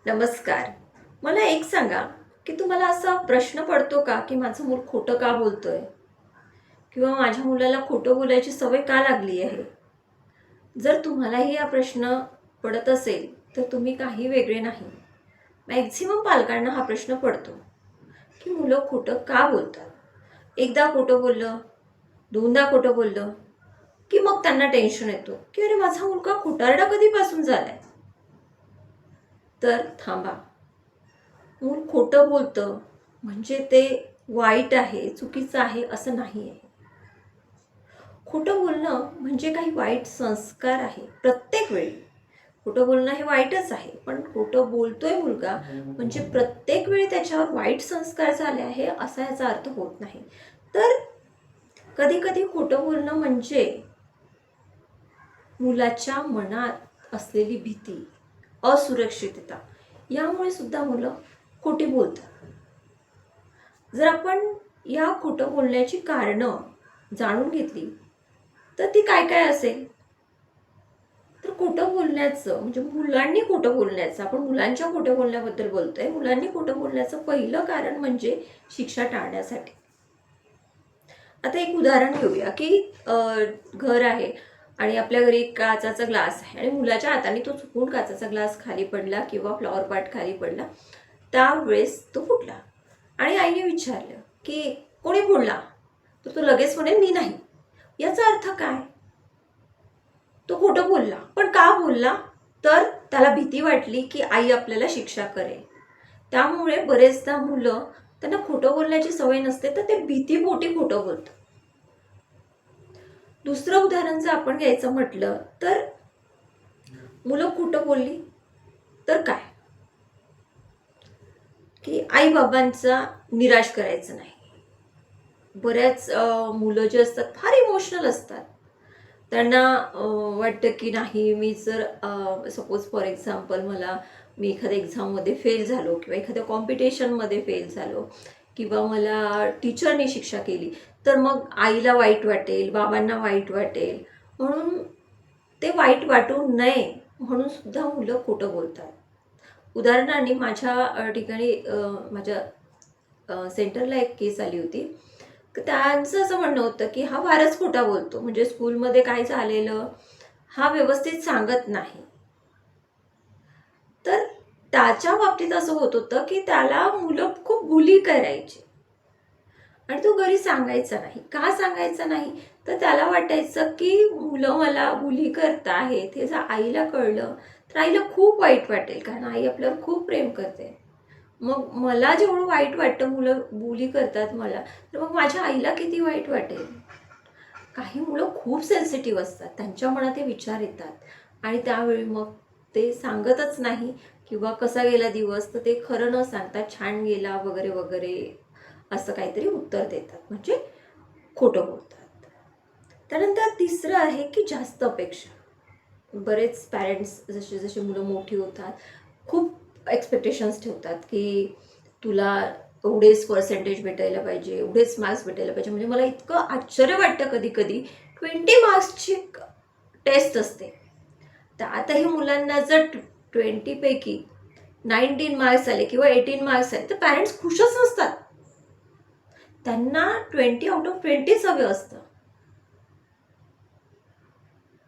नमस्कार. मला एक सांगा, की तुम्हाला असा प्रश्न पडतो का, की माझं मूल खोटं का बोलतोय? किंवा माझ्या मुलाला खोटं बोलायची सवय का लागली आहे? जर तुम्हालाही हा प्रश्न पडत असेल, तर तुम्ही काही वेगळे नाही. मॅक्झिमम पालकांना हा प्रश्न पडतो, की मुलं खोटं का बोलतात? एकदा खोटं बोललं, दोनदा खोटं बोललं, की मग त्यांना टेन्शन येतो, की अरे माझा मुलगा खोटारडा कधीपासून झालाय? तर थांबा. मूल खोटं बोलतं म्हणजे ते वाईट आहे, चुकीचं आहे असं नाही आहे. खोटं बोलणं म्हणजे काही वाईट संस्कार आहे. प्रत्येक वेळी खोटं बोलणं हे वाईटच आहे, पण खोटं बोलतोय मुलगा म्हणजे प्रत्येक वेळी त्याच्यावर वाईट संस्कार झाले आहे असा याचा अर्थ होत नाही. तर कधी कधी खोटं बोलणं म्हणजे मुलाच्या मनात असलेली भीती, असुरक्षितता यामुळे सुद्धा मुलं खोटी बोलतात. जर आपण या खोटं बोलण्याची कारणं जाणून घेतली तर ती काय काय असेल? तर खोटं बोलण्याचं म्हणजे मुलांनी खोटं बोलण्याचं, आपण मुलांच्या खोटं बोलण्याबद्दल बोलतोय. मुलांनी खोटं बोलण्याचं पहिलं कारण म्हणजे शिक्षा टाळण्यासाठी. आता एक उदाहरण घेऊया की घर आहे आणि आपल्या घरी एक काचाचा ग्लास आहे आणि मुलाच्या हाताने तो चुकून काचाचा ग्लास खाली पडला किंवा फ्लॉवर पॉट खाली पडला. त्यावेळेस तो फुटला आणि आईने विचारलं की कोणी फोडला? तर तो लगेच म्हणेल मी नाही. याचा अर्थ काय? तो खोटं बोलला. पण का बोलला? तर त्याला भीती वाटली की आई आपल्याला शिक्षा करेल. त्यामुळे बरेचदा मुलं त्यांना खोटं बोलण्याची सवय नसते तर ते भीतीपोटी खोटं बोलतात. दुसरं उदाहरण जर आपण घ्यायचं म्हटलं तर मुलं खोटं बोलली तर काय? की आई बाबांचा निराश करायचं नाही. बऱ्याच मुलं जे असतात फार इमोशनल असतात. त्यांना वाटतं की नाही, मी जर सपोज फॉर एक्झाम्पल मी एखाद्या एक्झाममध्ये फेल झालो किंवा एखाद्या कॉम्पिटिशनमध्ये फेल झालो किंवा मला टीचरने शिक्षा केली तर मग आईला वाईट वाटेल, बाबांना वाईट वाटेल. म्हणून ते वाईट वाटू नये म्हणून सुद्धा मुलं खोटं बोलतात. उदाहरणाने माझ्या ठिकाणी माझ्या सेंटरला एक केस आली होती. त्यांचं असं म्हणणं होतं की हा फारच खोटा बोलतो, म्हणजे स्कूलमध्ये काय झालेलं हा व्यवस्थित सांगत नाही. तर त्याच्या बाबतीत असं होत होतं की त्याला मुलं खूप बुली करायची आणि तो घरी सांगायचा नाही. का सांगायचा नाही? तर त्याला वाटायचं की मुलं मला बुली करतायत, हे जर आईला कळलं तर आईला खूप वाईट वाटेल, कारण आई आपल्यावर खूप प्रेम करते. मग मला जेवढं वाईट वाटतं मुलं बुली करतात मला, तर मग माझ्या आईला किती वाईट वाटेल. काही मुलं खूप सेन्सिटिव्ह असतात, त्यांच्या मनात हे विचार येतात आणि त्यावेळी मग ते सांगतच नाही किंवा कसा गेला दिवस तर ते खरं न सांगता छान गेला वगैरे वगैरे असं काहीतरी उत्तर देतात, म्हणजे खोटं बोलतात. त्यानंतर तिसरं आहे की जास्त अपेक्षा. बरेच पॅरेंट्स जसे जसे मुलं मोठी होतात खूप एक्सपेक्टेशन्स ठेवतात की तुला एवढेच पर्सेंटेज भेटायला पाहिजे, एवढेच मार्क्स भेटायला पाहिजे. म्हणजे मला इतकं आश्चर्य वाटतं कधी कधी, 20 मार्क्सची टेस्ट असते, त्यातही मुलांना जर 20 पैकी 19 मार्क्स आले किंवा 18 मार्क्स आले तर पॅरेंट्स खुशच नसतात. त्यांना 20 आउट ऑफ 20 हवं असतं.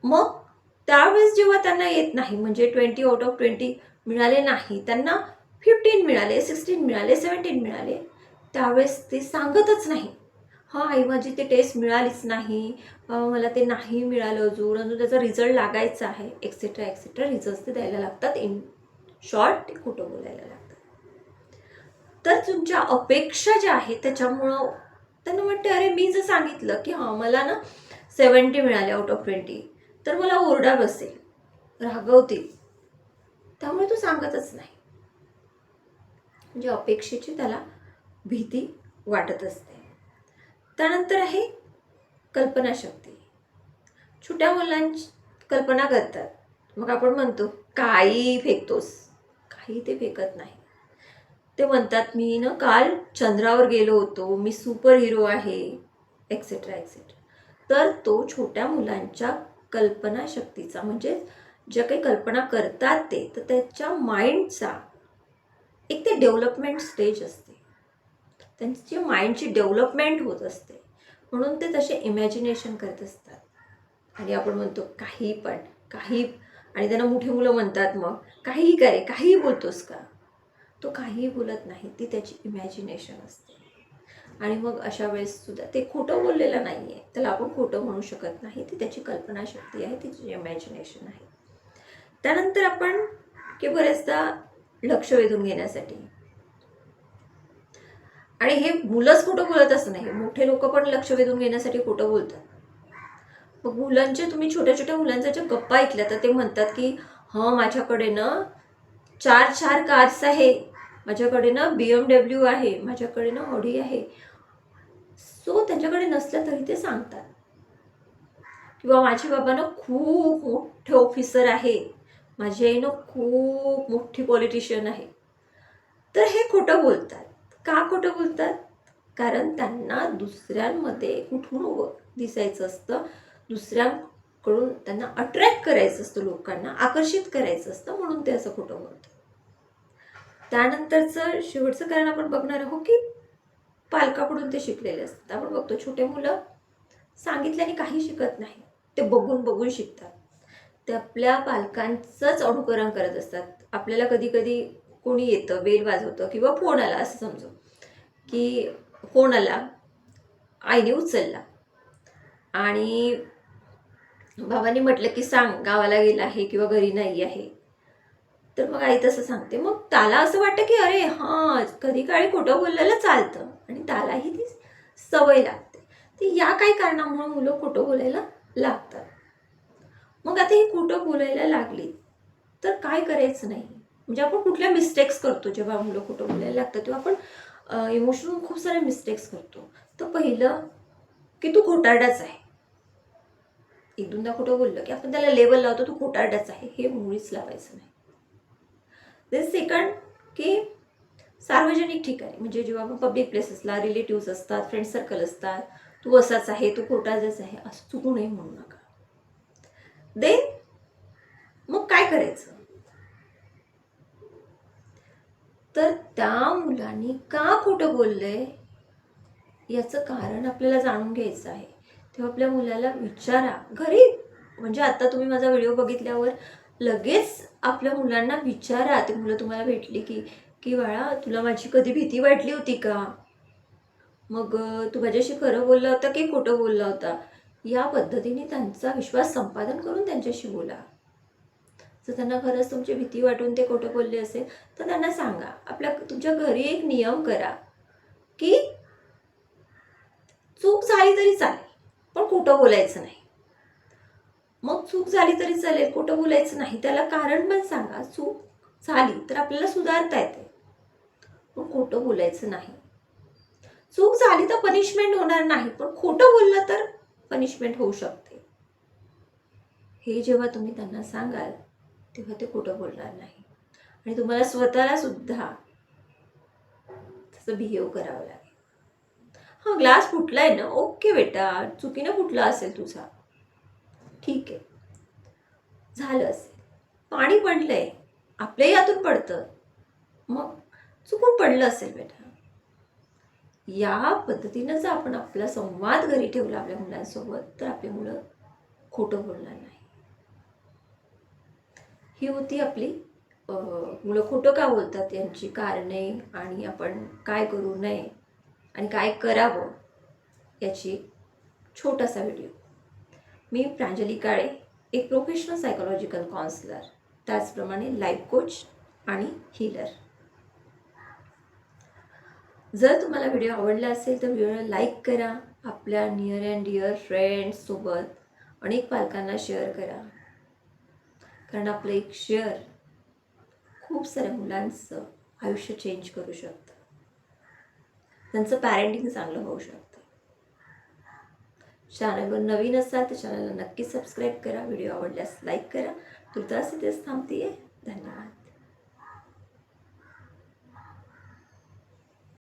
मग त्यावेळेस जेव्हा त्यांना येत नाही, म्हणजे 20 आउट ऑफ 20 मिळाले नाही, त्यांना 15 मिळाले, 16 मिळाले, 17 मिळाले, त्यावेळेस ते सांगतच नाही. हां आई, माझी ते टेस्ट मिळालीच नाही, मला ते नाही मिळालं, अजून त्याचा रिझल्ट लागायचा आहे, एक्सेट्रा एक्सेट्रा रिझल्ट ते द्यायला लागतात. इन शॉर्ट ते खोटं बोलायला लागतात. तर तुमच्या अपेक्षा ज्या आहेत त्याच्यामुळं त्यांना वाटते अरे मी जर सांगितलं की हां मला ना 70 मिळाले आउट ऑफ 20 तर मला ओरडा बसेल, रागवतील, त्यामुळे तो सांगतच नाही. म्हणजे अपेक्षेची त्याला भीती वाटत असते. त्यानंतर आहे कल्पनाशक्ती. छोट्या मुलांची कल्पना करतात. मग आपण म्हणतो काही फेकतोस, काही ते फेकत नाही. ते म्हणतात मी ना काल चंद्रावर गेलो होतो, मी सुपर हिरो आहे, एक्सेट्रा एक्सेट्रा. तर तो छोट्या मुलांच्या कल्पनाशक्तीचा, म्हणजे ज्या काही कल्पना करतात ते, तर त्याच्या माइंडचा एक ते डेव्हलपमेंट स्टेज असते, त्यांची माइंडची डेव्हलपमेंट होत असते, म्हणून ते तसे इमॅजिनेशन करत असतात. आणि आपण म्हणतो काही पण काही, आणि त्यांना मोठी मुलं म्हणतात मग काहीही करे, काहीही बोलतोस का? तो काहीही बोलत नाही, ती त्याची इमॅजिनेशन असते. आणि मग अशा वेळेस सुद्धा ते खोटं बोललेलं नाही आहे, त्याला आपण खोटं म्हणू शकत नाही, ती त्याची कल्पनाशक्ती आहे, तिची इमॅजिनेशन आहे. त्यानंतर आपण की बरेचदा लक्ष वेधून घेण्यासाठी, आणि हे मुलंच खोटं बोलत असं नाही, मोठे लोक पण लक्ष वेधून घेण्यासाठी खोटं बोलतात. मग मुलांचे, तुम्ही छोट्या छोट्या मुलांच्या ज्या गप्पा ऐकल्या तर ते म्हणतात की माझ्याकडे ना 4 कार्स आहे, माझ्याकडे ना BMW आहे, माझ्याकडे ना ऑडी आहे. सो त्यांच्याकडे नसल्या तरी ते सांगतात. किंवा माझे बाबा ना खूप मोठे ऑफिसर आहे, माझी आई ना खूप मोठी पॉलिटिशियन आहे. तर हे खोटं बोलतात. का खोटं बोलतात? कारण त्यांना दुसऱ्यांमध्ये कुठून दिसायचं असतं, दुसऱ्यांकडून त्यांना अट्रॅक्ट करायचं असतं, लोकांना आकर्षित करायचं असतं, म्हणून ते असं खोटं बोलतात. त्यानंतरचं शेवटचं कारण आपण बघणार आहोत की पालकाकडून ते शिकलेले असतात. आपण बघतो छोटे मुलं सांगितल्याने काही शिकत नाही, ते बघून बघून शिकतात. ते आपल्या पालकांचंच अनुकरण करत असतात. आपल्याला कधी कधी कोणी येतं, बेल वाजवतं किंवा फोन आला असं समजू, की फोन आला, आईने उचलला आणि बाबांनी म्हटलं की सांग गावाला गेला आहे किंवा घरी नाही आहे. तर मग आई तसं सांगते, मग त्याला असं वाटतं की अरे हां, कधी काळी खोटं बोललेलं चालतं, आणि त्यालाही ती सवय लागते. ती या काही कारणामुळे मुलं खोटं बोलायला लागतात. मग आता ही खोटं बोलायला लागली तर काय करायचं नाही, म्हणजे आपण कुठल्या मिस्टेक्स करतो जेव्हा मुलं खोटं बोलायला लागतात, तेव्हा आपण इमोशनल खूप सारे मिस्टेक्स करतो. तर पहिलं की तू खोटारडाच आहे. एक दोनदा खोटं बोललं की आपण त्याला लेबल लावतो, तू खोटारडाच आहे, हे मुळीच लावायचं नाही. देन सेकंड की सार्वजनिक ठिकाणी, म्हणजे जेव्हा आपण पब्लिक प्लेसेसला, रिलेटिव्ह असतात, फ्रेंड सर्कल असतात, तू असाच आहे, तू खोटारडाच आहे असं चुकू नये म्हणू नका. देन मग काय करायचं, तर त्या मुलांनी का खोटं बोललंय याचं कारण आपल्याला जाणून घ्यायचं आहे. तेव्हा आपल्या मुलाला विचारा घरी, म्हणजे आता तुम्ही माझा व्हिडिओ बघितल्यावर लगेच आपल्या मुलांना विचारा, ते मुलं तुम्हाला भेटली की की बाळा तुला माझी कधी भीती वाटली होती का, मग तू माझ्याशी खरं बोलला होता की खोटं बोलला होता. या पद्धतीने त्यांचा विश्वास संपादन करून त्यांच्याशी बोला. जर त्यांना खरंच तुमची भीती वाटून ते खोटं बोलले असेल तर त्यांना सांगा. तुमच्या घरी एक नियम करा की चूक झाली तरी चालेल पण खोटं बोलायचं नाही. मग चूक झाली तरी चालेल, खोटं बोलायचं नाही, त्याला कारण पण सांगा. चूक झाली तर आपल्याला सुधारता येते, पण खोटं बोलायचं नाही. चूक झाली तर पनिशमेंट होणार नाही, पण खोटं बोललं तर पनिशमेंट होऊ शकते. हे जेव्हा तुम्ही त्यांना सांगाल तेव्हा ते खोटं बोलणार नाही, आणि तुम्हाला स्वतःला सुद्धा तसं बिहेव करावं लागेल. हा ग्लास फुटलाय ना, ओके बेटा, चुकीनं फुटला असेल तुझा, ठीक आहे, झालं असेल. पाणी पडलंय, आपल्याही हातून पडतं, मग चुकून पडलं असेल बेटा. या पद्धतीनं जर आपण आपला संवाद घरी ठेवला आपल्या मुलांसोबत तर आपली मुलं खोटं बोलणार नाही. ही होती आपली मुलं खोटं का बोलतात यांची कारणे, आणि आपण काय करू नये आणि काय करावं याची छोटासा व्हिडिओ. मी प्रांजली काळे, एक प्रोफेशनल सायकोलॉजिकल काउन्सिलर, त्याचप्रमाणे लाईफ कोच आणि हीलर. जर तुम्हाला व्हिडिओ आवडला असेल तर व्हिडिओला लाईक करा, आपल्या नियर अँड डिअर फ्रेंड्ससोबत अनेक पालकांना शेअर करा, कारण आपलं एक शेअर खूप साऱ्या मुलांचं आयुष्य चेंज करू शकतं, त्यांचं पॅरेंटिंग चांगलं होऊ शकतं. चॅनलवर नवीन असाल तर चॅनलला नक्की सबस्क्राईब करा, व्हिडिओ आवडल्यास लाईक करा. तुर्तास इथेच थांबते. धन्यवाद.